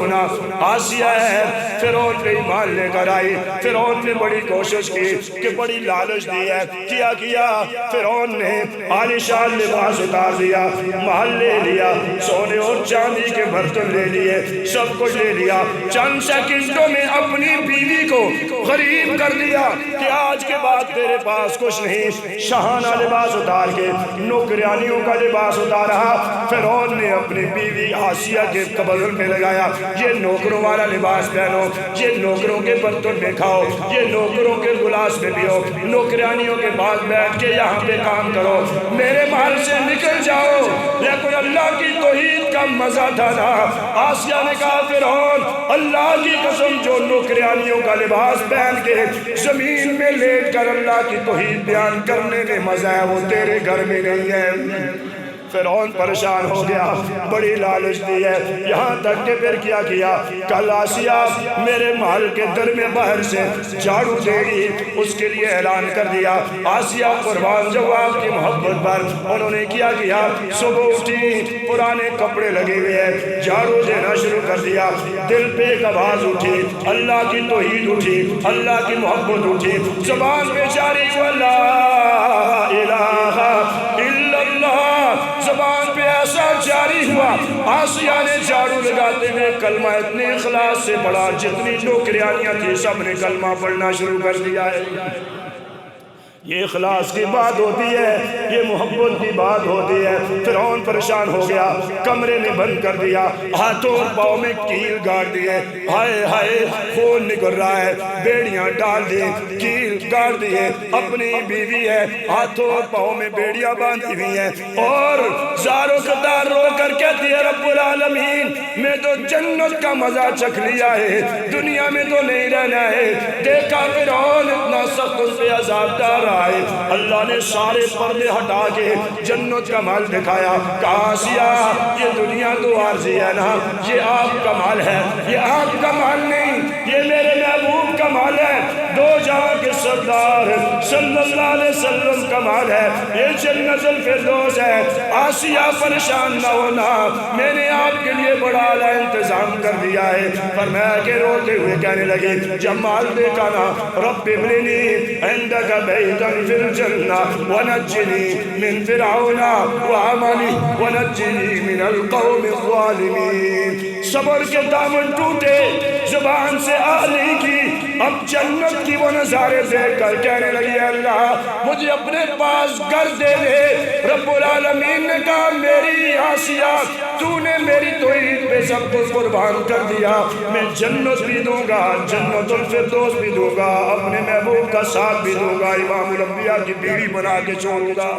سنا آسیہ ہے، فرعون پہ ایمان لے کر آئی۔ فرعون نے بڑی کوشش کی کہ بڑی لالچ دی ہے، کیا فرعون نے عالیشان لباس اتار دیا، محل لے لیا، سونے اور چاندی کے برتن لے لیے، سب کچھ لے لیا، چند سیکنڈوں میں اپنی بیوی کو غریب کر دیا کہ آج کے بعد تیرے پاس کچھ نہیں۔ شاہانہ لباس اتار کے نوکرانیوں کا لباس اتارا۔ فرعون نے اپنی بیوی آسیہ کے بدن میں لگایا، یہ نوکروں والا لباس پہنو، یہ نوکروں کے برتن میں کھاؤ، یہ نوکروں کے گلاس میں پیو، نوکرانیوں کے بعد بیٹھ کے یہاں پہ کام کرو، میرے محل سے نکل جاؤ۔ لیکن اللہ کی توحید کا مزہ تھا نا۔ آسیہ نے کہا فرعون اللہ کی قسم جو نوکرانیوں کا لباس پہن کے زمین میں لیٹ کر اللہ کی توحید بیان کرنے میں مزہ ہے وہ تیرے گھر میں نہیں ہے۔ فرعون پریشان ہو گیا، بڑی لالچ دی ہے، یہاں تک کہ پھر کیا کل آسیہ میرے محل کے در میں باہر سے جھاڑو دے گی، اس کے لیے اعلان کر دیا۔ آسیہ قربان جواب کی محبت پر انہوں نے کیا صبح اٹھی، پرانے کپڑے لگے ہوئے ہیں، جھاڑو دینا شروع کر دیا۔ دل پہ ایک آواز اٹھی، اللہ کی توحید اٹھی، اللہ کی محبت اٹھی، زبان پہ جاری ہوا لا الہ الا اللہ، زبان پہ ایسا جاری ہوا۔ آسیہ نے جھاڑو لگاتے ہوئے کلمہ اتنے اخلاص سے پڑھا، جتنی نوکرانیاں تھی سب نے کلمہ پڑھنا شروع کر دیا ہے۔ یہ اخلاص کی بات ہوتی ہے، یہ محبت کی بات ہوتی ہے۔ فرعون پریشان ہو گیا، کمرے میں بند کر دیا، ہاتھوں اور پاؤں میں کیل گاڑ دیے، ہائے ہائے خون نکل رہا ہے، بیڑیاں ڈال دی، کیل گاڑ دیے۔ اپنی بیوی ہے، ہاتھوں اور پاؤں میں بیڑیاں باندھی ہوئی ہیں، اور زاروں قطار رو کر کہتی ہے رب العالمین میں تو جنت کا مزہ چکھ لیا ہے، دنیا میں تو نہیں رہنا ہے۔ دیکھا فرعون اتنا سخت ان پہ عذاب ڈال رہا ہے، اللہ نے سارے پردے ہٹا کے جنت کا مال دکھایا۔ کہا آسیہ یہ دنیا تو عارضی ہے نا، یہ آپ کا مال ہے، یہ آپ کا مال نہیں، یہ میرے محبوب کا مال ہے، دو جہاں کے سردار صلی اللہ علیہ وسلم کا مال ہے، یہ جنت الفردوس ہے۔ آسیہ پریشان نہ ہونا، میں نے آپ کے لیے بڑا اعلیٰ انتظام کر دیا ہے۔ فرمایا کہ روتے ہوئے کہنے لگے جب مال دیکھا نا رب ابننی عندک بیتا فی الجنہ ونجنی من فرعون وعملی ونجنی من القوم الظالمین۔ صبر کے دامن ٹوٹے، زبان سے آہ نہیں کی، اب جنت کی وہ نظارے دیکھ کر کہنے لگی اللہ مجھے اپنے پاس گھر دے دے۔ رب العالمین نے کہا میری آسیہ تو نے میری توحید پہ سب کچھ قربان کر دیا، میں جنت بھی دوں گا، جنت الفردوس بھی دوں گا، اپنے محبوب کا ساتھ بھی دوں گا، امام الانبیاء کی بیوی بنا کے چھوڑوں گا۔